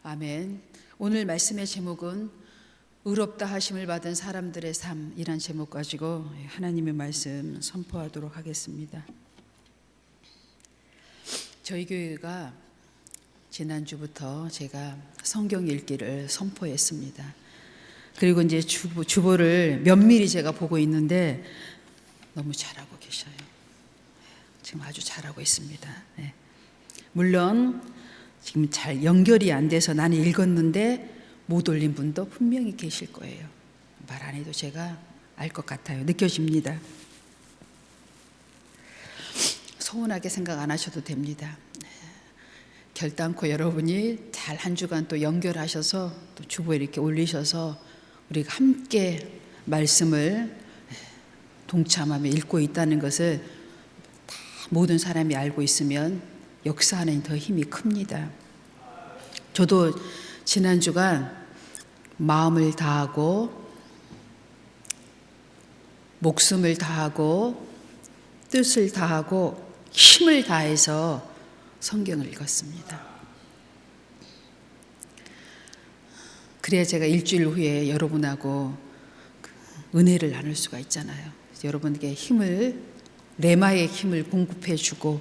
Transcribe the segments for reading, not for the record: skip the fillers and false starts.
아멘. 오늘 말씀의 제목은 의롭다 하심을 받은 사람들의 삶이란 제목 가지고 하나님의 말씀 선포하도록 하겠습니다. 저희 교회가 지난주부터 제가 성경 읽기를 선포했습니다. 그리고 이제 주보를 면밀히 제가 보고 있는데 너무 잘하고 계셔요. 지금 아주 잘하고 있습니다. 네. 물론 지금 잘 연결이 안 돼서 나는 읽었는데 못 올린 분도 분명히 계실 거예요. 말 안 해도 제가 알 것 같아요. 느껴집니다. 서운하게 생각 안 하셔도 됩니다. 결단코 여러분이 잘 한 주간 또 연결하셔서 또 주보에 이렇게 올리셔서 우리가 함께 말씀을 동참하며 읽고 있다는 것을 다 모든 사람이 알고 있으면 역사하는 더 힘이 큽니다. 저도 지난 주간 마음을 다하고 목숨을 다하고 뜻을 다하고 힘을 다해서 성경을 읽었습니다. 그래야 제가 일주일 후에 여러분하고 은혜를 나눌 수가 있잖아요. 여러분에게 힘을, 레마의 힘을 공급해 주고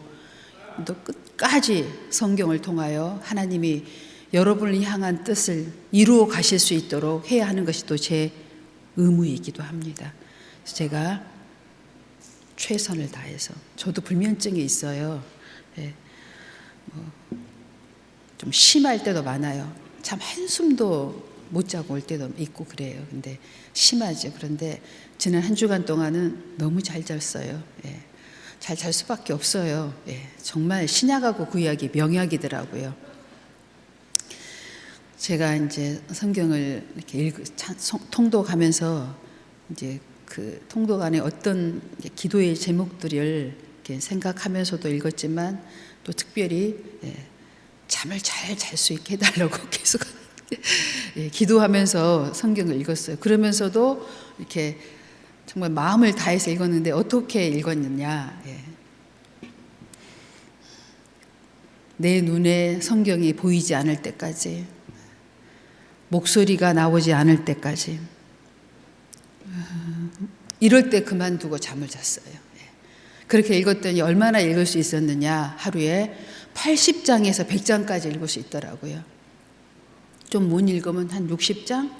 또 끝까지 성경을 통하여 하나님이 여러분을 향한 뜻을 이루어 가실 수 있도록 해야 하는 것이 또 제 의무이기도 합니다. 그래서 제가 최선을 다해서, 저도 불면증이 있어요. 네. 좀 심할 때도 많아요. 참 한숨도 못 자고 올 때도 있고 그래요. 근데 심하죠. 그런데 지난 한 주간 동안은 너무 잘 잤어요. 예. 잘 잘 수밖에 없어요. 예. 정말 신약하고 구약이 명약이더라고요. 제가 이제 성경을 이렇게 통독하면서 이제 그 통독 안에 어떤 기도의 제목들을 이렇게 생각하면서도 읽었지만 또 특별히 잠을 잘 잘 수 있게 해달라고 계속 기도하면서 성경을 읽었어요. 그러면서도 이렇게 정말 마음을 다해서 읽었는데 어떻게 읽었느냐. 내 눈에 성경이 보이지 않을 때까지, 목소리가 나오지 않을 때까지, 이럴 때 그만두고 잠을 잤어요. 그렇게 읽었더니 얼마나 읽을 수 있었느냐. 하루에 80장에서 100장까지 읽을 수 있더라고요. 좀 못 읽으면 한 60장?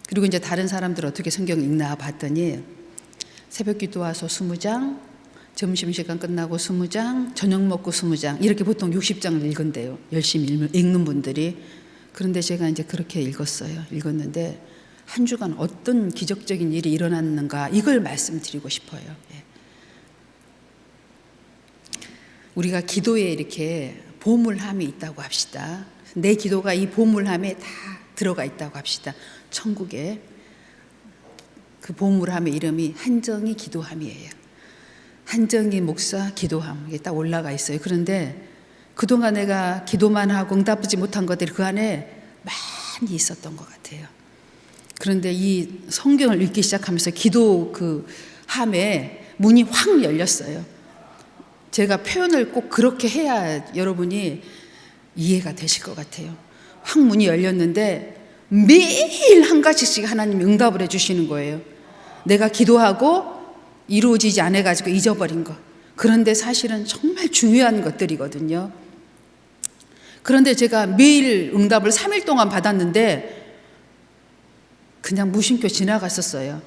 그리고 이제 다른 사람들 어떻게 성경 읽나 봤더니 새벽 기도 와서 20장, 점심시간 끝나고 20장, 저녁 먹고 20장, 이렇게 보통 60장을 읽은대요. 열심히 읽는 분들이. 그런데 제가 이제 그렇게 읽었는데 한 주간 어떤 기적적인 일이 일어났는가, 이걸 말씀드리고 싶어요. 우리가 기도에 이렇게 보물함이 있다고 합시다. 내 기도가 이 보물함에 다 들어가 있다고 합시다. 천국에 그 보물함의 이름이 한정희 기도함이에요. 한정희 목사 기도함, 이게 딱 올라가 있어요. 그런데 그동안 내가 기도만 하고 응답하지 못한 것들이 그 안에 많이 있었던 것 같아요. 그런데 이 성경을 읽기 시작하면서 기도 그 함에 문이 확 열렸어요. 제가 표현을 꼭 그렇게 해야 여러분이 이해가 되실 것 같아요. 확 문이 열렸는데 매일 한 가지씩 하나님이 응답을 해주시는 거예요. 내가 기도하고 이루어지지 않아가지고 잊어버린 것. 그런데 사실은 정말 중요한 것들이거든요. 그런데 제가 매일 응답을 3일 동안 받았는데 그냥 무심코 지나갔었어요.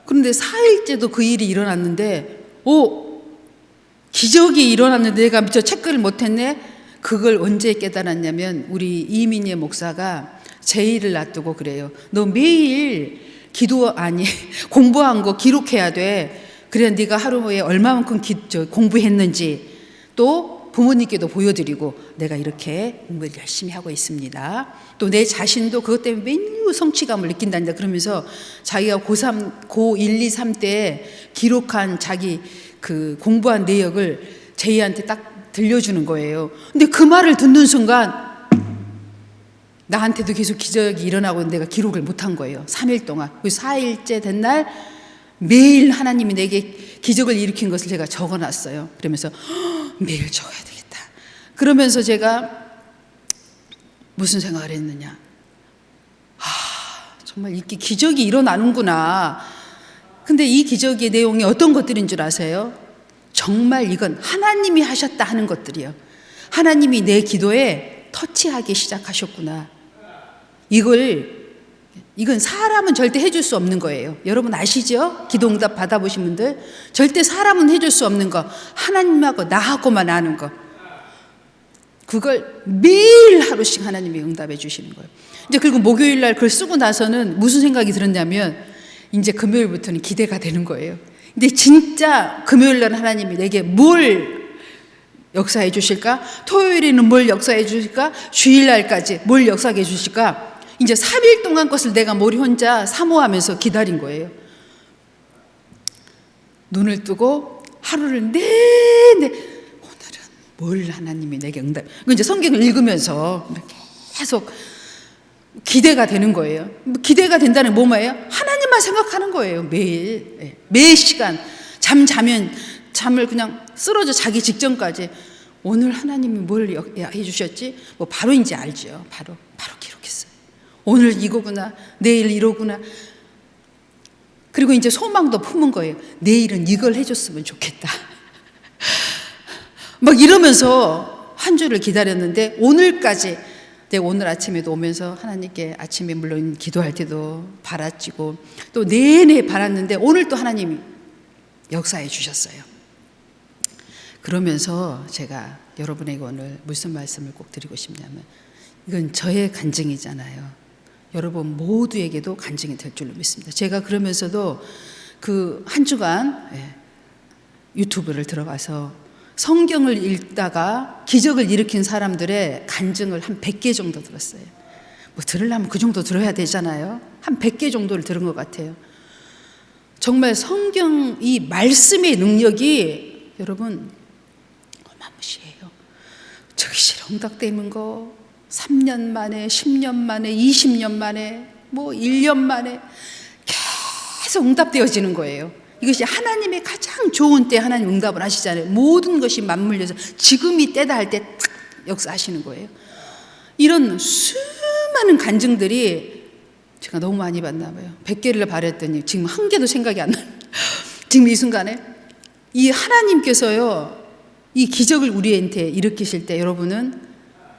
그런데 4일째도 그 일이 일어났는데 기적이 일어났는데 내가 미처 체크를 못했네. 그걸 언제 깨달았냐면 우리 이민희 목사가 제의를 놔두고 그래요. 너 매일 공부한 거 기록해야 돼. 그래야 네가 하루에 얼마만큼 공부했는지 또 부모님께도 보여드리고, 내가 이렇게 공부를 열심히 하고 있습니다. 또 내 자신도 그것 때문에 매우 성취감을 느낀단다. 그러면서 자기가 고1, 2, 3 때 기록한 자기 그 공부한 내역을 제이한테 딱 들려주는 거예요. 근데 그 말을 듣는 순간 나한테도 계속 기적이 일어나고 내가 기록을 못한 거예요. 3일 동안. 4일째 된 날 매일 하나님이 내게 기적을 일으킨 것을 제가 적어놨어요. 그러면서 매일 적어야 되겠다. 그러면서 제가 무슨 생각을 했느냐? 정말 이렇게 기적이 일어나는구나. 근데 이 기적의 내용이 어떤 것들인 줄 아세요? 정말 이건 하나님이 하셨다 하는 것들이요. 하나님이 내 기도에 터치하기 시작하셨구나. 이건 사람은 절대 해줄 수 없는 거예요. 여러분 아시죠? 기도응답 받아보신 분들. 절대 사람은 해줄 수 없는 거. 하나님하고 나하고만 아는 거. 그걸 매일 하루씩 하나님이 응답해 주시는 거예요. 이제 그리고 목요일 날 그걸 쓰고 나서는 무슨 생각이 들었냐면 이제 금요일부터는 기대가 되는 거예요. 근데 진짜 금요일 날 하나님이 내게 뭘 역사해 주실까? 토요일에는 뭘 역사해 주실까? 주일날까지 뭘 역사해 주실까? 이제 3일 동안 것을 내가 머리 혼자 사모하면서 기다린 거예요. 눈을 뜨고 하루를 내내 오늘은 뭘 하나님이 내게 응답. 이제 성경을 읽으면서 계속 기대가 되는 거예요. 기대가 된다는 뭐예요? 하나님만 생각하는 거예요. 매일. 매 시간. 자면 잠을 그냥 쓰러져 자기 직전까지 오늘 하나님이 뭘 해주셨지? 뭐 바로 이제 알죠. 바로 기록했어요. 오늘 이거구나. 내일 이러구나. 그리고 이제 소망도 품은 거예요. 내일은 이걸 해줬으면 좋겠다. 막 이러면서 한 주를 기다렸는데 오늘까지 내가 오늘 아침에도 오면서 하나님께 아침에 물론 기도할 때도 바랐지고 또 내내 바랐는데 오늘 또 하나님이 역사해 주셨어요. 그러면서 제가 여러분에게 오늘 무슨 말씀을 꼭 드리고 싶냐면 이건 저의 간증이잖아요. 여러분 모두에게도 간증이 될 줄로 믿습니다. 제가 그러면서도 그 한 주간 유튜브를 들어가서 성경을 읽다가 기적을 일으킨 사람들의 간증을 한 100개 정도 들었어요. 뭐 들으려면 그 정도 들어야 되잖아요. 한 100개 정도를 들은 것 같아요. 정말 성경 이 말씀의 능력이 여러분 어마무시해요. 즉시 응답되는 거 3년 만에 10년 만에 20년 만에 뭐 1년 만에 계속 응답되어지는 거예요. 이것이 하나님의 가장 좋은 때 하나님 응답을 하시잖아요. 모든 것이 맞물려서 지금이 때다 할 때 딱 역사하시는 거예요. 이런 수많은 간증들이 제가 너무 많이 받나 봐요. 100개를 바랬더니 지금 한 개도 생각이 안 나요. 지금 이 순간에 이 하나님께서요 이 기적을 우리한테 일으키실 때 여러분은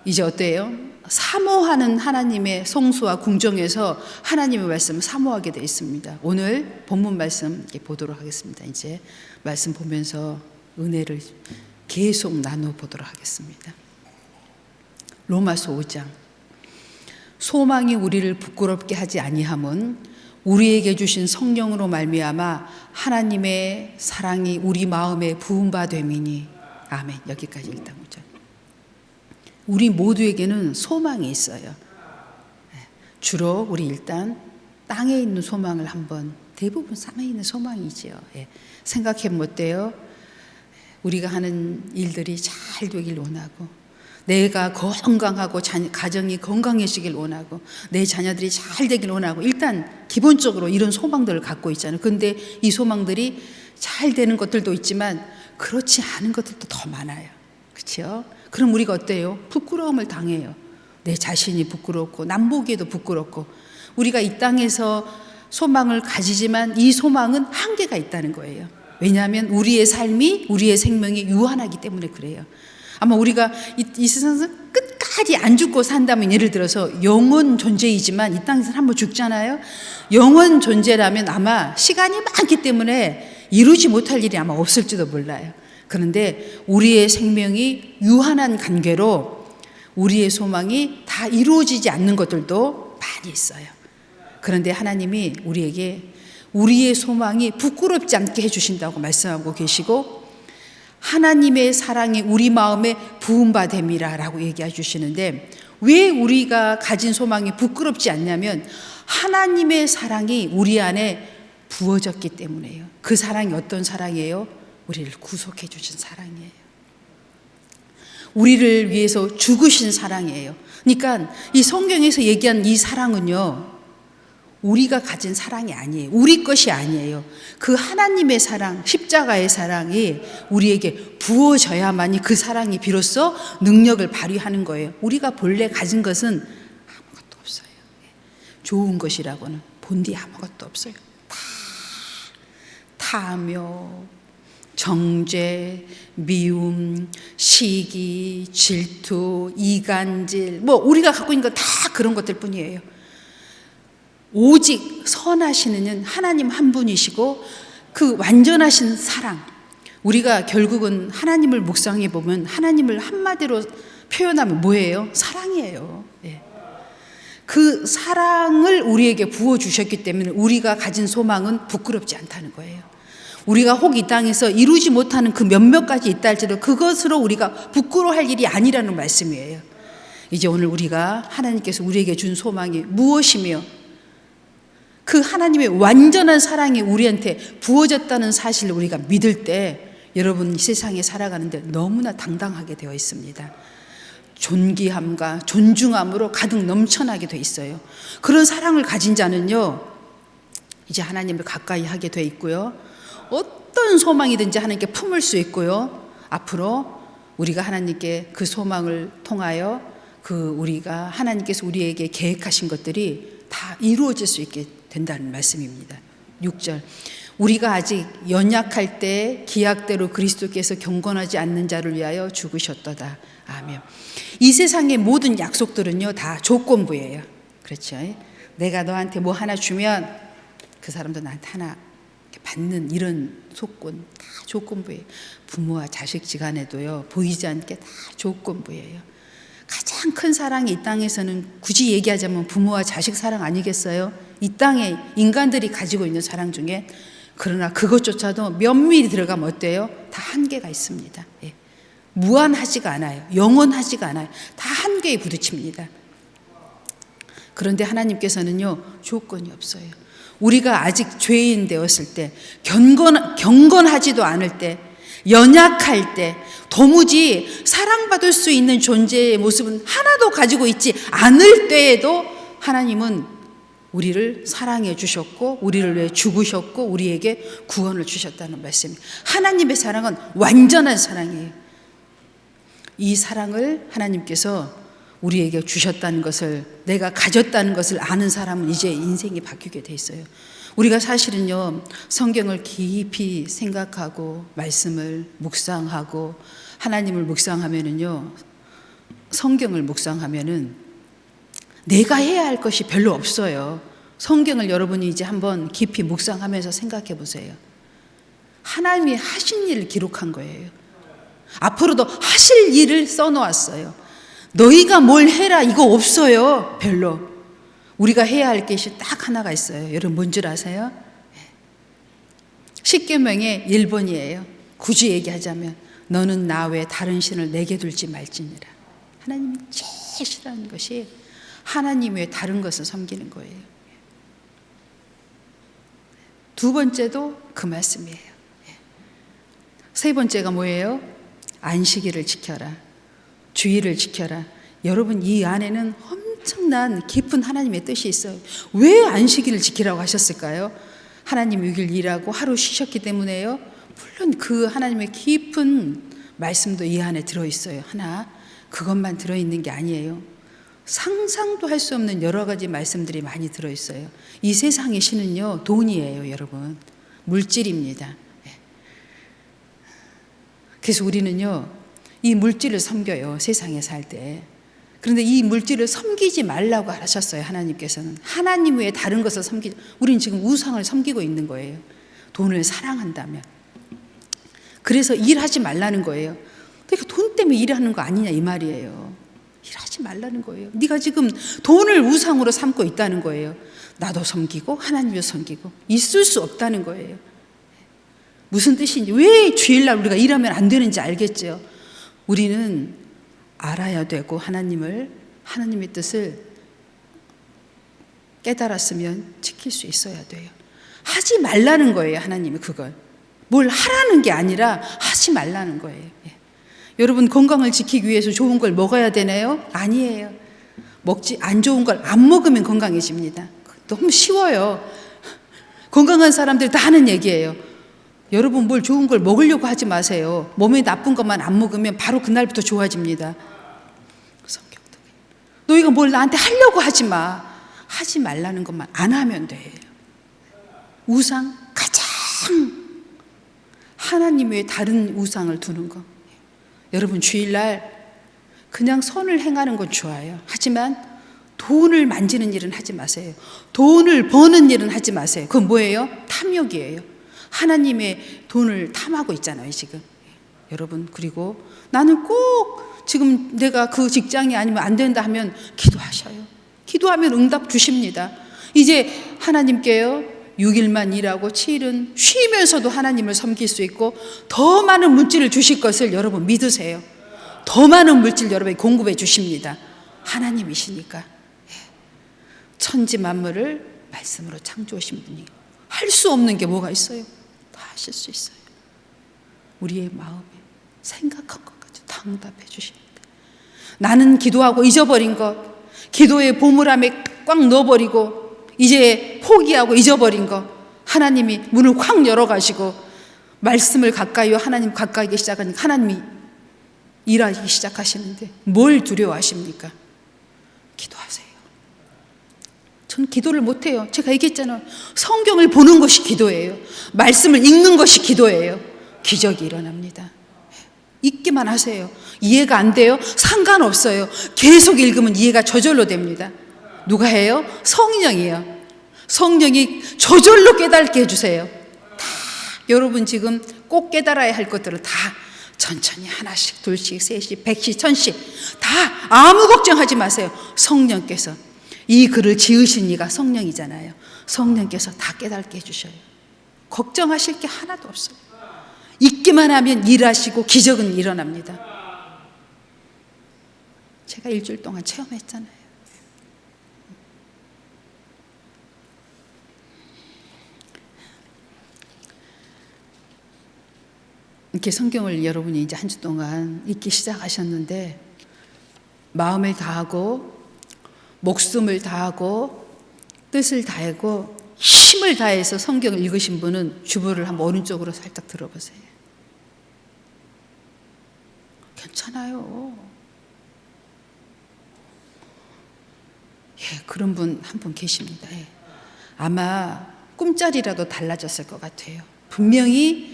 이제 어때요? 사모하는 하나님의 성수와 궁정에서 하나님의 말씀을 사모하게 되어 있습니다. 오늘 본문 말씀 보도록 하겠습니다. 이제 말씀 보면서 은혜를 계속 나눠보도록 하겠습니다. 로마서 5장. 소망이 우리를 부끄럽게 하지 아니함은 우리에게 주신 성령으로 말미암아 하나님의 사랑이 우리 마음에 부은 바 됨이니. 아멘. 여기까지 일단 보자. 우리 모두에게는 소망이 있어요. 주로 우리 일단 땅에 있는 소망을 한번 대부분 땅에 있는 소망이지요. 생각해보면 어때요? 우리가 하는 일들이 잘 되길 원하고 내가 건강하고 가정이 건강해지길 원하고 내 자녀들이 잘 되길 원하고 일단 기본적으로 이런 소망들을 갖고 있잖아요. 그런데 이 소망들이 잘 되는 것들도 있지만 그렇지 않은 것들도 더 많아요. 그렇죠? 그럼 우리가 어때요? 부끄러움을 당해요. 내 자신이 부끄럽고 남 보기에도 부끄럽고 우리가 이 땅에서 소망을 가지지만 이 소망은 한계가 있다는 거예요. 왜냐하면 우리의 삶이 우리의 생명이 유한하기 때문에 그래요. 아마 우리가 이 세상에서 끝까지 안 죽고 산다면 예를 들어서 영원 존재이지만 이 땅에서 한번 죽잖아요. 영원 존재라면 아마 시간이 많기 때문에 이루지 못할 일이 아마 없을지도 몰라요. 그런데 우리의 생명이 유한한 관계로 우리의 소망이 다 이루어지지 않는 것들도 많이 있어요. 그런데 하나님이 우리에게 우리의 소망이 부끄럽지 않게 해주신다고 말씀하고 계시고 하나님의 사랑이 우리 마음에 부은 바 됨이라 라고 얘기해 주시는데 왜 우리가 가진 소망이 부끄럽지 않냐면 하나님의 사랑이 우리 안에 부어졌기 때문에요. 그 사랑이 어떤 사랑이에요? 우리를 구속해 주신 사랑이에요. 우리를 위해서 죽으신 사랑이에요. 그러니까 이 성경에서 얘기한 이 사랑은요, 우리가 가진 사랑이 아니에요. 우리 것이 아니에요. 그 하나님의 사랑, 십자가의 사랑이 우리에게 부어져야만이 그 사랑이 비로소 능력을 발휘하는 거예요. 우리가 본래 가진 것은 아무것도 없어요. 좋은 것이라고는 본디 아무것도 없어요. 다 탐욕, 정죄, 미움, 시기, 질투, 이간질, 우리가 갖고 있는 건 다 그런 것들 뿐이에요. 오직 선하시는 하나님 한 분이시고 그 완전하신 사랑, 우리가 결국은 하나님을 묵상해 보면 하나님을 한마디로 표현하면 뭐예요? 사랑이에요. 그 사랑을 우리에게 부어주셨기 때문에 우리가 가진 소망은 부끄럽지 않다는 거예요. 우리가 혹 이 땅에서 이루지 못하는 그 몇몇 가지 있다 할지라도 그것으로 우리가 부끄러워할 일이 아니라는 말씀이에요. 이제 오늘 우리가 하나님께서 우리에게 준 소망이 무엇이며 그 하나님의 완전한 사랑이 우리한테 부어졌다는 사실을 우리가 믿을 때 여러분 이 세상에 살아가는데 너무나 당당하게 되어 있습니다. 존귀함과 존중함으로 가득 넘쳐나게 되어 있어요. 그런 사랑을 가진 자는요 이제 하나님을 가까이 하게 되어 있고요, 어떤 소망이든지 하나님께 품을 수 있고요, 앞으로 우리가 하나님께 그 소망을 통하여 우리가 하나님께서 우리에게 계획하신 것들이 다 이루어질 수 있게 된다는 말씀입니다. 6절, 우리가 아직 연약할 때 기약대로 그리스도께서 경건하지 않는 자를 위하여 죽으셨도다. 아멘. 이 세상의 모든 약속들은요 다 조건부예요. 그렇죠? 내가 너한테 뭐 하나 주면 그 사람도 나한테 하나 받는 이런 조건, 다 조건부예요. 부모와 자식 지간에도요 보이지 않게 다 조건부예요. 가장 큰 사랑이 이 땅에서는 굳이 얘기하자면 부모와 자식 사랑 아니겠어요? 이 땅에 인간들이 가지고 있는 사랑 중에. 그러나 그것조차도 면밀히 들어가면 어때요? 다 한계가 있습니다. 무한하지가 않아요. 영원하지가 않아요. 다 한계에 부딪힙니다. 그런데 하나님께서는요 조건이 없어요. 우리가 아직 죄인 되었을 때, 경건하지도 않을 때, 연약할 때, 도무지 사랑받을 수 있는 존재의 모습은 하나도 가지고 있지 않을 때에도 하나님은 우리를 사랑해 주셨고 우리를 위해 죽으셨고 우리에게 구원을 주셨다는 말씀입니다. 하나님의 사랑은 완전한 사랑이에요. 이 사랑을 하나님께서 우리에게 주셨다는 것을, 내가 가졌다는 것을 아는 사람은 이제 인생이 바뀌게 돼 있어요. 우리가 사실은요 성경을 깊이 생각하고 말씀을 묵상하고 하나님을 묵상하면은요, 성경을 묵상하면은 내가 해야 할 것이 별로 없어요. 성경을 여러분이 이제 한번 깊이 묵상하면서 생각해 보세요. 하나님이 하신 일을 기록한 거예요. 앞으로도 하실 일을 써놓았어요. 너희가 뭘 해라 이거 없어요. 별로. 우리가 해야 할 것이 딱 하나가 있어요. 여러분 뭔 줄 아세요? 십계명의 1번이에요. 굳이 얘기하자면 너는 나 외 다른 신을 내게 둘지 말지니라. 하나님이 제일 싫어하는 것이 하나님 외에 다른 것을 섬기는 거예요. 두 번째도 그 말씀이에요. 세 번째가 뭐예요? 안식일을 지켜라. 주의를 지켜라. 여러분 이 안에는 엄청난 깊은 하나님의 뜻이 있어요. 왜 안식일을 지키라고 하셨을까요? 하나님 6일 일하고 하루 쉬셨기 때문에요. 물론 그 하나님의 깊은 말씀도 이 안에 들어있어요. 하나 그것만 들어있는 게 아니에요. 상상도 할 수 없는 여러 가지 말씀들이 많이 들어있어요. 이 세상의 신은요 돈이에요. 여러분 물질입니다. 그래서 우리는요 이 물질을 섬겨요. 세상에 살 때. 그런데 이 물질을 섬기지 말라고 하셨어요. 하나님께서는. 하나님 외에 다른 것을 섬기지. 우리는 지금 우상을 섬기고 있는 거예요. 돈을 사랑한다면. 그래서 일하지 말라는 거예요. 그러니까 돈 때문에 일하는 거 아니냐 이 말이에요. 일하지 말라는 거예요. 네가 지금 돈을 우상으로 삼고 있다는 거예요. 나도 섬기고 하나님도 섬기고 있을 수 없다는 거예요. 무슨 뜻인지, 왜 주일날 우리가 일하면 안 되는지 알겠죠. 우리는 알아야 되고 하나님의 뜻을 깨달았으면 지킬 수 있어야 돼요. 하지 말라는 거예요. 하나님이 그걸. 뭘 하라는 게 아니라 하지 말라는 거예요. 여러분 건강을 지키기 위해서 좋은 걸 먹어야 되나요? 아니에요. 안 좋은 걸 안 먹으면 건강해집니다. 너무 쉬워요. 건강한 사람들이 다 하는 얘기예요. 여러분 뭘 좋은 걸 먹으려고 하지 마세요. 몸에 나쁜 것만 안 먹으면 바로 그날부터 좋아집니다. 성경도 너희가 뭘 나한테 하려고 하지 마. 하지 말라는 것만 안 하면 돼. 우상 가장 하나님 외에 다른 우상을 두는 거. 여러분 주일날 그냥 선을 행하는 건 좋아요. 하지만 돈을 만지는 일은 하지 마세요. 돈을 버는 일은 하지 마세요. 그건 뭐예요? 탐욕이에요. 하나님의 돈을 탐하고 있잖아요 지금. 여러분 그리고 나는 꼭 지금 내가 그 직장이 아니면 안 된다 하면 기도하셔요. 기도하면 응답 주십니다. 이제 하나님께요 6일만 일하고 7일은 쉬면서도 하나님을 섬길 수 있고 더 많은 물질을 주실 것을 여러분 믿으세요. 더 많은 물질 여러분이 공급해 주십니다. 하나님이시니까. 천지 만물을 말씀으로 창조하신 분이 할 수 없는 게 뭐가 있어요? 다 하실 수 있어요. 우리의 마음에 생각한 것까지 다 응답해 주십니다. 나는 기도하고 잊어버린 것, 기도의 보물함에 꽉 넣어버리고 이제 포기하고 잊어버린 것, 하나님이 문을 확 열어가시고 말씀을 가까이 하나님 가까이 하기 시작하니까 하나님이 일하기 시작하시는데 뭘 두려워하십니까? 기도하세요. 전 기도를 못해요. 제가 얘기했잖아요. 성경을 보는 것이 기도예요. 말씀을 읽는 것이 기도예요. 기적이 일어납니다. 읽기만 하세요. 이해가 안 돼요? 상관없어요. 계속 읽으면 이해가 저절로 됩니다. 누가 해요? 성령이에요. 성령이 저절로 깨닫게 해주세요. 다 여러분 지금 꼭 깨달아야 할 것들을 다 천천히 하나씩 둘씩 셋씩 백씩 천씩 다 아무 걱정하지 마세요. 성령께서 이 글을 지으신 이가 성령이잖아요. 성령께서 다 깨닫게 해주셔요. 걱정하실 게 하나도 없어요. 읽기만 하면 일하시고 기적은 일어납니다. 제가 일주일 동안 체험했잖아요. 이렇게 성경을 여러분이 이제 한 주 동안 읽기 시작하셨는데 마음을 다하고 목숨을 다하고 뜻을 다하고 힘을 다해서 성경을 읽으신 분은 주보를 한번 오른쪽으로 살짝 들어보세요. 괜찮아요. 예, 그런 분 한 분 계십니다. 예. 아마 꿈자리라도 달라졌을 것 같아요. 분명히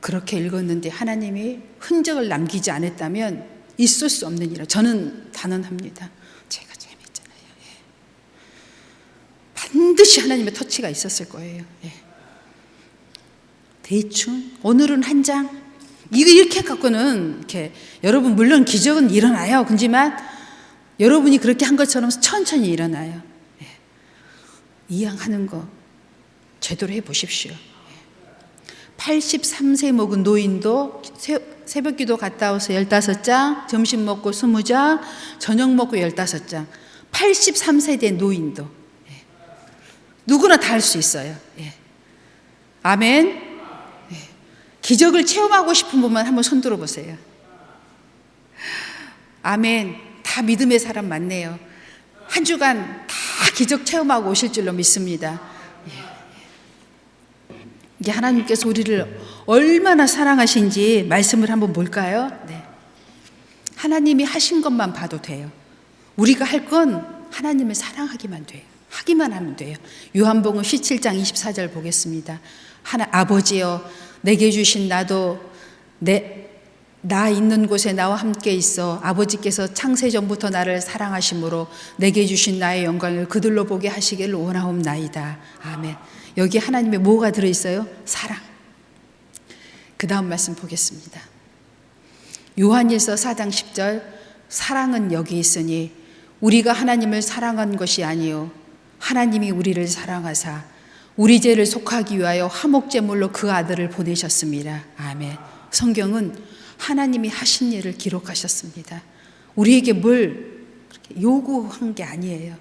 그렇게 읽었는데 하나님이 흔적을 남기지 않았다면 있을 수 없는 일이라 저는 단언합니다. 제가 재밌잖아요. 예. 반드시 하나님의 터치가 있었을 거예요. 예. 대충 오늘은 한 장 이거 이렇게 갖고는 이렇게 여러분 물론 기적은 일어나요. 그렇지만 여러분이 그렇게 한 것처럼 천천히 일어나요. 예. 이양하는 거 제대로 해보십시오. 83세 먹은 노인도 새벽기도 갔다 와서 15장, 점심 먹고 20장, 저녁 먹고 15장. 83세 된 노인도. 예. 누구나 다 할 수 있어요. 예. 아멘. 예. 기적을 체험하고 싶은 분만 한번 손 들어보세요. 아멘. 다 믿음의 사람 많네요. 한 주간 다 기적 체험하고 오실 줄로 믿습니다. 이게 하나님께서 우리를 얼마나 사랑하신지 말씀을 한번 볼까요? 네. 하나님이 하신 것만 봐도 돼요. 우리가 할 건 하나님을 사랑하기만 돼요. 하기만 하면 돼요. 요한복음 17장 24절 보겠습니다. 아버지여 내게 주신 나도 나 있는 곳에 나와 함께 있어 아버지께서 창세전부터 나를 사랑하심으로 내게 주신 나의 영광을 그들로 보게 하시기를 원하옵나이다. 아멘. 여기 하나님의 뭐가 들어있어요? 사랑. 그 다음 말씀 보겠습니다. 요한일서 4장 10절 사랑은 여기 있으니 우리가 하나님을 사랑한 것이 아니요 하나님이 우리를 사랑하사 우리 죄를 속하기 위하여 화목제물로 그 아들을 보내셨습니다. 아멘. 성경은 하나님이 하신 일을 기록하셨습니다. 우리에게 뭘 요구한 게 아니에요.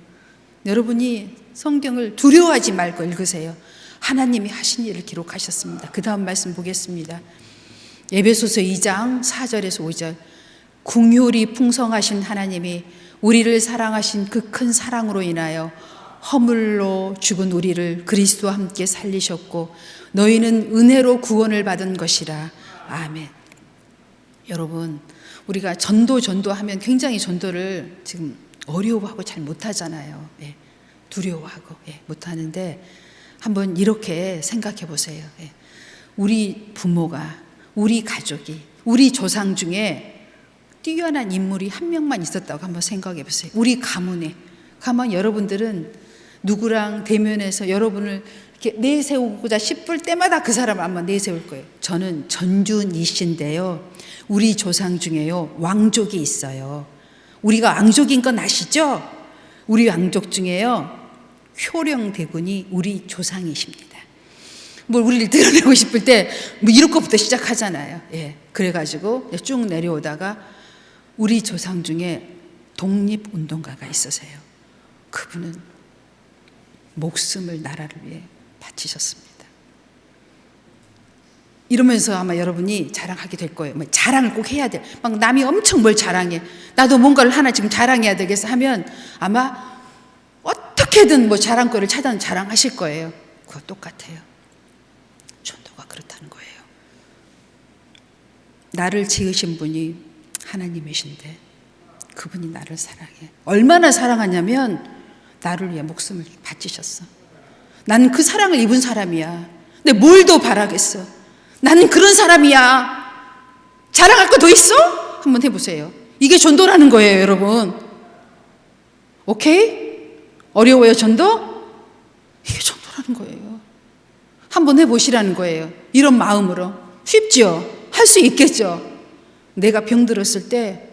여러분이 성경을 두려워하지 말고 읽으세요. 하나님이 하신 일을 기록하셨습니다. 그 다음 말씀 보겠습니다. 에베소서 2장 4절에서 5절 긍휼이 풍성하신 하나님이 우리를 사랑하신 그 큰 사랑으로 인하여 허물로 죽은 우리를 그리스도와 함께 살리셨고 너희는 은혜로 구원을 받은 것이라. 아멘. 여러분, 우리가 전도하면 굉장히 전도를 지금 어려워하고 잘 못하잖아요. 예, 두려워하고 못하는데 한번 이렇게 생각해 보세요. 예, 우리 부모가, 우리 가족이, 우리 조상 중에 뛰어난 인물이 한 명만 있었다고 한번 생각해 보세요. 우리 가문에. 가만 여러분들은 누구랑 대면해서 여러분을 이렇게 내세우고자 싶을 때마다 그 사람을 아마 내세울 거예요. 저는 전준이 씨인데요. 우리 조상 중에요, 왕족이 있어요. 우리가 왕족인 건 아시죠? 우리 왕족 중에요, 효령대군이 우리 조상이십니다. 뭘 우리를 드러내고 싶을 때 뭐 이런 것부터 시작하잖아요. 예, 그래가지고 쭉 내려오다가 우리 조상 중에 독립운동가가 있으세요. 그분은 목숨을 나라를 위해 바치셨습니다. 이러면서 아마 여러분이 자랑하게 될 거예요. 뭐 자랑을 꼭 해야 돼. 막 남이 엄청 뭘 자랑해. 나도 뭔가를 하나 지금 자랑해야 되겠어 하면 아마 어떻게든 뭐 자랑거리를 찾아 자랑하실 거예요. 그거 똑같아요. 전도가 그렇다는 거예요. 나를 지으신 분이 하나님이신데 그분이 나를 사랑해. 얼마나 사랑하냐면 나를 위해 목숨을 바치셨어. 나는 그 사랑을 입은 사람이야. 근데 뭘 더 바라겠어. 나는 그런 사람이야. 자랑할 거 더 있어? 한번 해보세요. 이게 전도라는 거예요, 여러분. 오케이? 어려워요, 전도? 이게 전도라는 거예요. 한번 해보시라는 거예요. 이런 마음으로. 쉽죠? 할 수 있겠죠? 내가 병들었을 때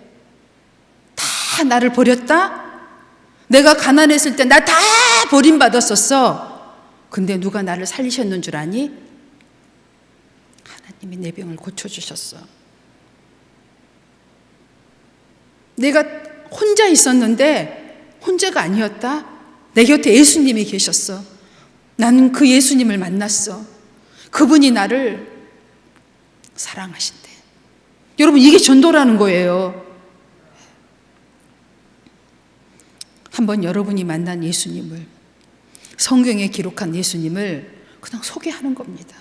다 나를 버렸다? 내가 가난했을 때 나 다 버림받았었어. 근데 누가 나를 살리셨는 줄 아니? 하나님이 내 병을 고쳐주셨어. 내가 혼자 있었는데 혼자가 아니었다. 내 곁에 예수님이 계셨어. 나는 그 예수님을 만났어. 그분이 나를 사랑하신대. 여러분, 이게 전도라는 거예요. 한번 여러분이 만난 예수님을, 성경에 기록한 예수님을 그냥 소개하는 겁니다.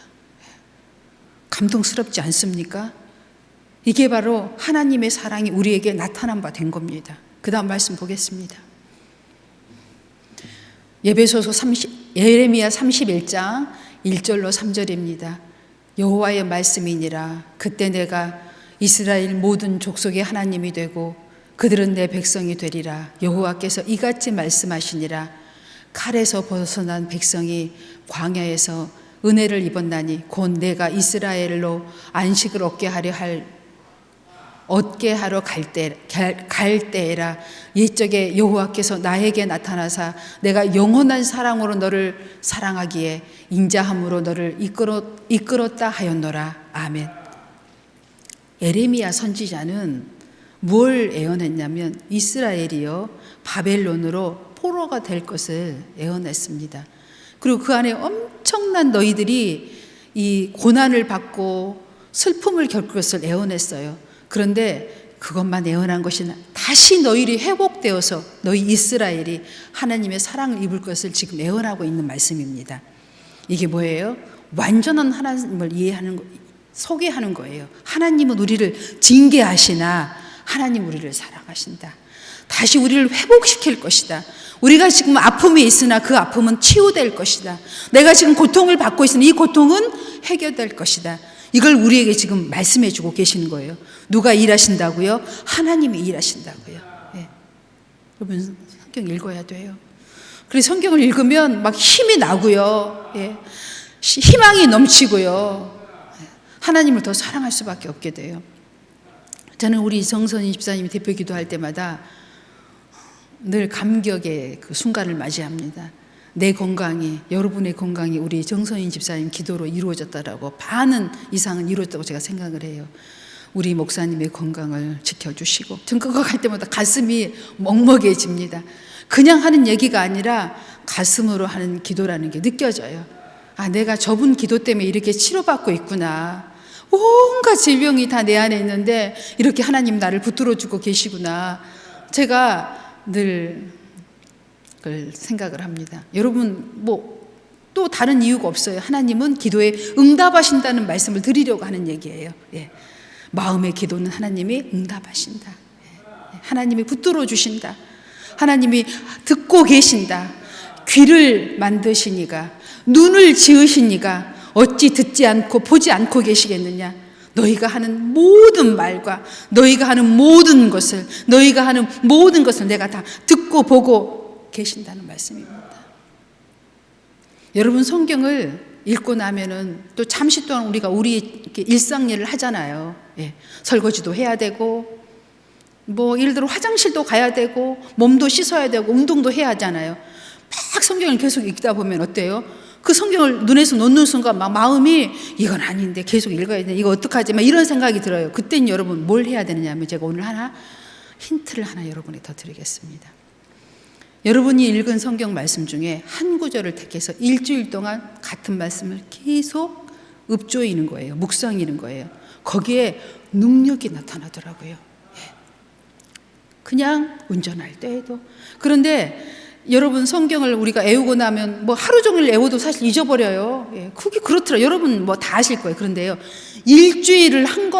감동스럽지 않습니까? 이게 바로 하나님의 사랑이 우리에게 나타난 바 된 겁니다. 그 다음 말씀 보겠습니다. 예레미야 31장 1절로 3절입니다. 여호와의 말씀이니라. 그때 내가 이스라엘 모든 족속의 하나님이 되고 그들은 내 백성이 되리라. 여호와께서 이같이 말씀하시니라. 칼에서 벗어난 백성이 광야에서 은혜를 입었나니 곧 내가 이스라엘로 안식을 얻게 하러 갈 때에라. 옛적에 여호와께서 나에게 나타나사 내가 영원한 사랑으로 너를 사랑하기에 인자함으로 너를 이끌었다 하였노라. 아멘. 예레미야 선지자는 뭘 예언했냐면 이스라엘이요 바벨론으로 포로가 될 것을 예언했습니다. 그리고 그 안에 엄청난 너희들이 이 고난을 받고 슬픔을 겪을 것을 예언했어요. 그런데 그것만 예언한 것이 다시 너희들이 회복되어서 너희 이스라엘이 하나님의 사랑을 입을 것을 지금 예언하고 있는 말씀입니다. 이게 뭐예요? 완전한 하나님을 소개하는 거예요. 하나님은 우리를 징계하시나 하나님 우리를 사랑하신다. 다시 우리를 회복시킬 것이다. 우리가 지금 아픔이 있으나 그 아픔은 치유될 것이다. 내가 지금 고통을 받고 있으니 이 고통은 해결될 것이다. 이걸 우리에게 지금 말씀해 주고 계시는 거예요. 누가 일하신다고요? 하나님이 일하신다고요. 예. 여러분 성경 읽어야 돼요. 그래서 성경을 읽으면 막 힘이 나고요. 예. 희망이 넘치고요. 하나님을 더 사랑할 수밖에 없게 돼요. 저는 우리 정선희 집사님이 대표 기도할 때마다 늘 감격의 그 순간을 맞이합니다. 내 건강이, 여러분의 건강이 우리 정선희 집사님 기도로 이루어졌다라고 반은 이상은 이루어졌다고 제가 생각을 해요. 우리 목사님의 건강을 지켜주시고 전 그거 갈 때마다 가슴이 먹먹해집니다. 그냥 하는 얘기가 아니라 가슴으로 하는 기도라는 게 느껴져요. 아, 내가 저분 기도 때문에 이렇게 치료받고 있구나. 온갖 질병이 다 내 안에 있는데 이렇게 하나님 나를 붙들어주고 계시구나. 제가 늘 걸 생각을 합니다. 여러분 또 다른 이유가 없어요. 하나님은 기도에 응답하신다는 말씀을 드리려고 하는 얘기예요. 예. 마음의 기도는 하나님이 응답하신다. 예. 하나님이 붙들어 주신다. 하나님이 듣고 계신다. 귀를 만드시니가 눈을 지으시니가 어찌 듣지 않고 보지 않고 계시겠느냐. 너희가 하는 모든 말과 너희가 하는 모든 것을 내가 다 듣고 보고 계신다는 말씀입니다. 여러분, 성경을 읽고 나면은 또 잠시 동안 우리가 우리 일상일을 하잖아요. 예. 설거지도 해야 되고 예를 들어 화장실도 가야 되고 몸도 씻어야 되고 운동도 해야 하잖아요. 막 성경을 계속 읽다 보면 어때요? 그 성경을 눈에서 놓는 순간 막 마음이 이건 아닌데 계속 읽어야 돼. 이거 어떡하지? 막 이런 생각이 들어요. 그때는 여러분 뭘 해야 되느냐면 제가 오늘 힌트를 하나 여러분에 더 드리겠습니다. 여러분이 읽은 성경 말씀 중에 한 구절을 택해서 일주일 동안 같은 말씀을 계속 읊조이는 거예요. 묵상이는 거예요. 거기에 능력이 나타나더라고요. 그냥 운전할 때에도. 그런데 여러분, 성경을 우리가 애우고 나면 하루 종일 애워도 사실 잊어버려요. 그게 그렇더라. 여러분 다 아실 거예요. 그런데요, 일주일을 한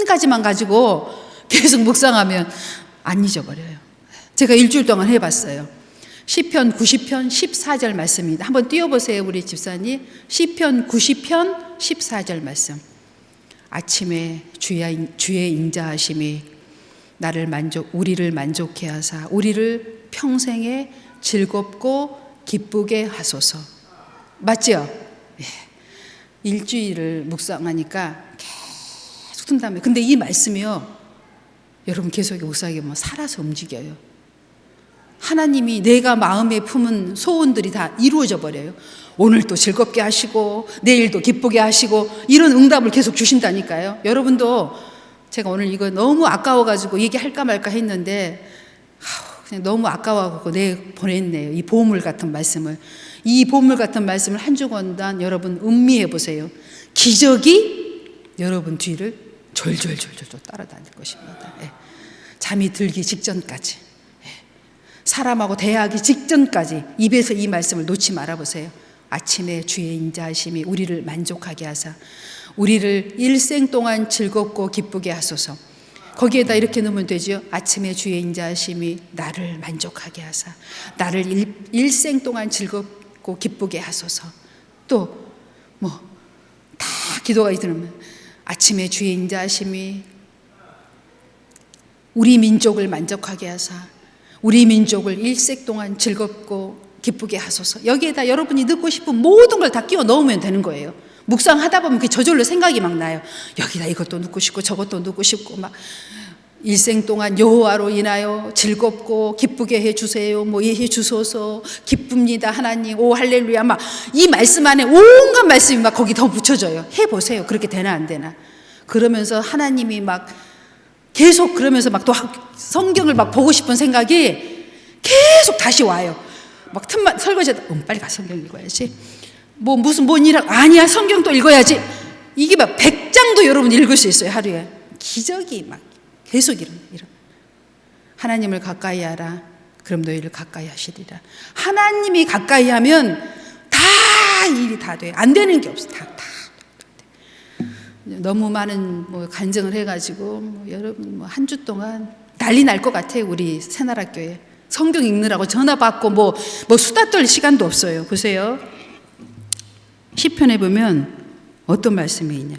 가지만 가지고 계속 묵상하면 안 잊어버려요. 제가 일주일 동안 해봤어요. 시편 90편 14절 말씀입니다. 한번 띄워보세요, 우리 집사님. 시편 90편 14절 말씀. 아침에 주의 인자하심이 우리를 만족해 하사 우리를 평생에 즐겁고 기쁘게 하소서. 맞죠? 예. 일주일을 묵상하니까 계속 든다며. 근데 이 말씀이요, 여러분 계속 묵상하면 살아서 움직여요. 하나님이 내가 마음에 품은 소원들이 다 이루어져 버려요. 오늘도 즐겁게 하시고 내일도 기쁘게 하시고 이런 응답을 계속 주신다니까요. 여러분도 제가 오늘 이거 너무 아까워가지고 얘기할까 말까 했는데 그냥 너무 아까워가지고 보냈네요. 이 보물 같은 말씀을. 이 보물 같은 말씀을 한 주간단 여러분 음미해 보세요. 기적이 여러분 뒤를 졸졸졸졸 따라다닐 것입니다. 예. 잠이 들기 직전까지, 사람하고 대하기 직전까지 입에서 이 말씀을 놓지 말아보세요. 아침에 주의 인자하심이 우리를 만족하게 하사 우리를 일생 동안 즐겁고 기쁘게 하소서. 거기에다 이렇게 넣으면 되죠. 아침에 주의 인자하심이 나를 만족하게 하사 나를 일생 동안 즐겁고 기쁘게 하소서. 또 다 기도가 있으면 아침에 주의 인자하심이 우리 민족을 만족하게 하사 우리 민족을 일생 동안 즐겁고 기쁘게 하소서. 여기에다 여러분이 넣고 싶은 모든 걸 다 끼워 넣으면 되는 거예요. 묵상하다 보면 그 저절로 생각이 막 나요. 여기다 이것도 넣고 싶고 저것도 넣고 싶고 막 일생 동안 여호와로 인하여 즐겁고 기쁘게 해주세요. 해 주소서. 기쁩니다 하나님. 오 할렐루야. 막 이 말씀 안에 온갖 말씀이 막 거기 더 붙여져요. 해보세요. 그렇게 되나 안 되나. 그러면서 하나님이 막 계속 그러면서 막 또 성경을 막 보고 싶은 생각이 계속 다시 와요. 막 틈만 설거지하다 빨리 가 성경 읽어야지. 뭔 일 아니야 성경 또 읽어야지. 이게 막 100장도 여러분 읽을 수 있어요 하루에. 기적이 막 계속 이런. 하나님을 가까이 하라. 그럼 너희를 가까이 하시리라. 하나님이 가까이 하면 다 일이 다 돼. 안 되는 게 없어. 다. 너무 많은 간증을 해가지고 여러분 한 주 동안 난리 날 것 같아요. 우리 새나라교회 성경 읽느라고 전화 받고 수다 떨 시간도 없어요. 보세요. 시편에 보면 어떤 말씀이 있냐.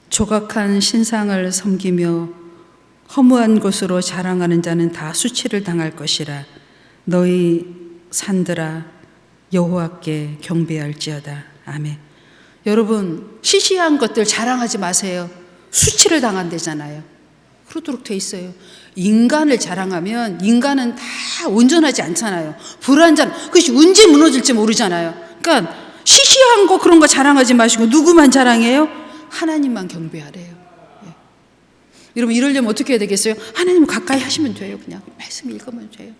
조각한 신상을 섬기며 허무한 곳으로 자랑하는 자는 다 수치를 당할 것이라. 너희 산들아 여호와께 경배할지어다. 아멘. 여러분 시시한 것들 자랑하지 마세요. 수치를 당한대잖아요. 그러도록 돼 있어요. 인간을 자랑하면 인간은 다 온전하지 않잖아요. 불완전. 그것이 언제 무너질지 모르잖아요. 그러니까 시시한 거 그런 거 자랑하지 마시고 누구만 자랑해요? 하나님만 경배하래요. 예. 여러분 이러려면 어떻게 해야 되겠어요? 하나님 가까이 하시면 돼요. 그냥 말씀 읽으면 돼요.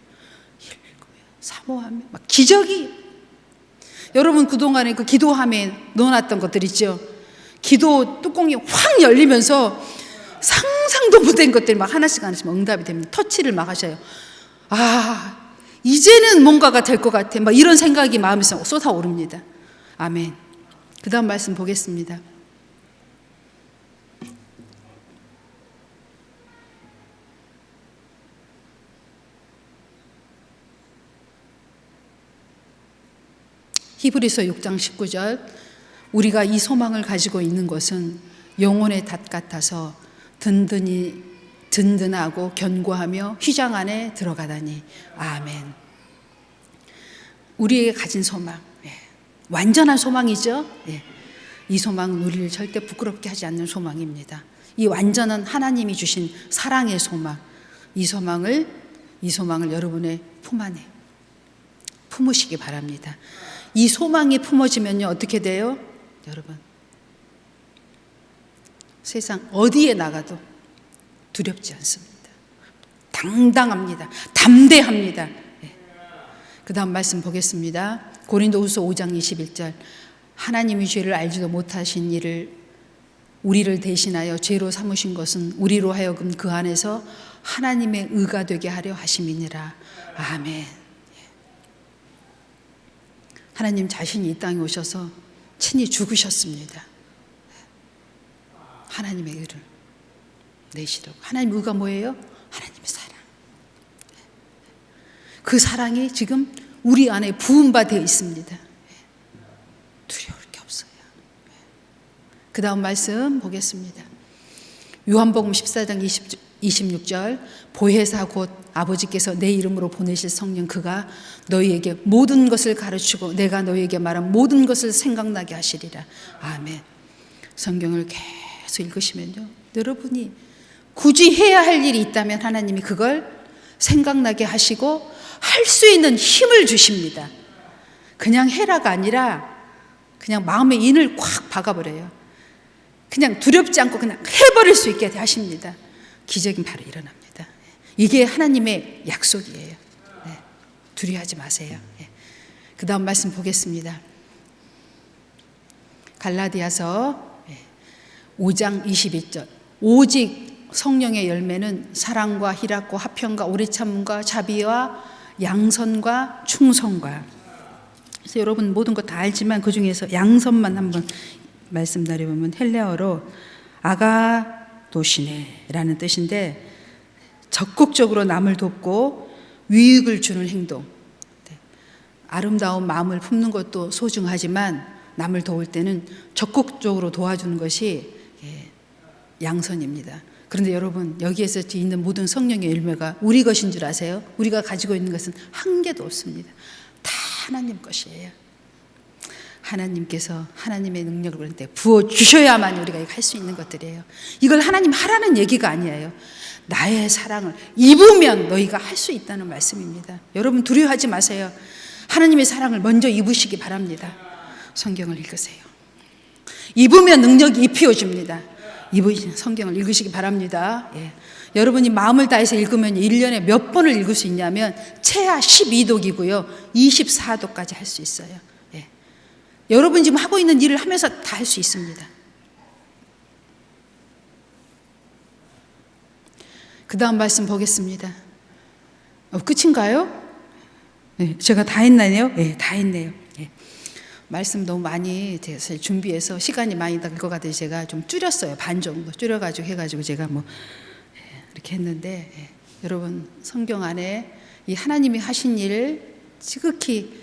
사모하면 막 기적이. 여러분 그동안에 그 기도함에 넣어놨던 것들 있죠. 기도 뚜껑이 확 열리면서 상상도 못한 것들이 막 하나씩 응답이 됩니다. 터치를 막 하셔요. 아, 이제는 뭔가가 될 것 같아. 막 이런 생각이 마음에서 쏟아오릅니다. 아멘. 그 다음 말씀 보겠습니다. 히브리서 6장 19절, 우리가 이 소망을 가지고 있는 것은 영혼의 닷 같아서 든든하고 견고하며 휘장 안에 들어가다니. 아멘. 우리에게 가진 소망, 완전한 소망이죠. 이 소망은 우리를 절대 부끄럽게 하지 않는 소망입니다. 이 완전한 하나님이 주신 사랑의 소망, 이 소망을 여러분의 품 안에 품으시기 바랍니다. 이 소망이 품어지면요, 어떻게 돼요? 여러분, 세상 어디에 나가도 두렵지 않습니다. 당당합니다. 담대합니다. 그 다음 말씀 보겠습니다. 고린도후서 5장 21절, 하나님이 죄를 알지도 못하신 이를 우리를 대신하여 죄로 삼으신 것은 우리로 하여금 그 안에서 하나님의 의가 되게 하려 하심이니라. 아멘. 하나님 자신이 이 땅에 오셔서 친히 죽으셨습니다. 하나님의 의를 내시려고. 하나님의 의가 뭐예요? 하나님의 사랑. 그 사랑이 지금 우리 안에 부음바 되어 있습니다. 두려울 게 없어요. 그 다음 말씀 보겠습니다. 요한복음 14장 26절, 보혜사 곧 아버지께서 내 이름으로 보내실 성령 그가 너희에게 모든 것을 가르치고 내가 너희에게 말한 모든 것을 생각나게 하시리라. 아멘. 성경을 계속 읽으시면요, 여러분이 굳이 해야 할 일이 있다면 하나님이 그걸 생각나게 하시고 할 수 있는 힘을 주십니다. 그냥 해라가 아니라 그냥 마음에 인을 꽉 박아버려요. 그냥 두렵지 않고 그냥 해버릴 수 있게 하십니다. 기적이 바로 일어납니다. 이게 하나님의 약속이에요. 두려워하지 마세요. 그 다음 말씀 보겠습니다. 갈라디아서 5장 22절, 오직 성령의 열매는 사랑과 희락과 화평과 오래 참음과 자비와 양선과 충성과. 그래서 여러분 모든 거 다 알지만 그 중에서 양선만 한번 말씀 나눠보면 헬레어로 아가도시네라는 뜻인데, 적극적으로 남을 돕고 유익을 주는 행동. 아름다운 마음을 품는 것도 소중하지만 남을 도울 때는 적극적으로 도와주는 것이 양선입니다. 그런데 여러분, 여기에서 있는 모든 성령의 열매가 우리 것인 줄 아세요? 우리가 가지고 있는 것은 한 개도 없습니다. 다 하나님 것이에요. 하나님께서 하나님의 능력을 우리한테 부어주셔야만 우리가 할 수 있는 것들이에요. 이걸 하나님 하라는 얘기가 아니에요. 나의 사랑을 입으면 너희가 할 수 있다는 말씀입니다. 여러분 두려워하지 마세요. 하나님의 사랑을 먼저 입으시기 바랍니다. 성경을 읽으세요. 입으면 능력이 입히어집니다. 성경을 읽으시기 바랍니다. 여러분이 마음을 다해서 읽으면 1년에 몇 번을 읽을 수 있냐면 최하 12독이고요 24독까지 할 수 있어요. 여러분 지금 하고 있는 일을 하면서 다 할 수 있습니다. 그 다음 말씀 보겠습니다. 끝인가요? 제가 다 했나요? 다 했네요. 말씀 너무 많이 제가 준비해서 시간이 많이 날 것 같아서 제가 좀 줄였어요. 반 정도 줄여가지고 해가지고 제가 이렇게 했는데, 여러분 성경 안에 이 하나님이 하신 일을 지극히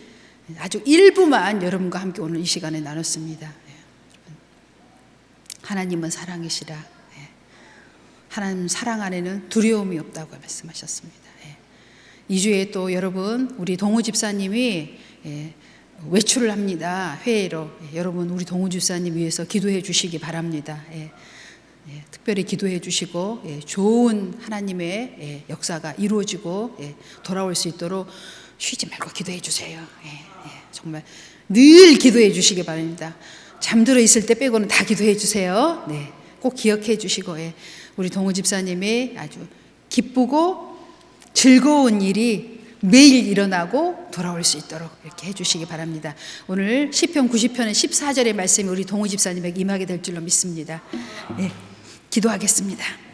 아주 일부만 여러분과 함께 오늘 이 시간에 나눴습니다. 하나님은 사랑이시라. 하나님 사랑 안에는 두려움이 없다고 말씀하셨습니다. 이 주에 또 여러분 우리 동우 집사님이 외출을 합니다. 회의로. 여러분 우리 동우 집사님 위해서 기도해 주시기 바랍니다. 특별히 기도해 주시고 좋은 하나님의 역사가 이루어지고 돌아올 수 있도록 쉬지 말고 기도해 주세요. 정말 늘 기도해 주시기 바랍니다. 잠들어 있을 때 빼고는 다 기도해 주세요. 꼭 기억해 주시고, 우리 동우 집사님의 아주 기쁘고 즐거운 일이 매일 일어나고 돌아올 수 있도록 이렇게 해주시기 바랍니다. 오늘 시편 90편의 14절의 말씀이 우리 동우 집사님에게 임하게 될 줄로 믿습니다. 네, 기도하겠습니다.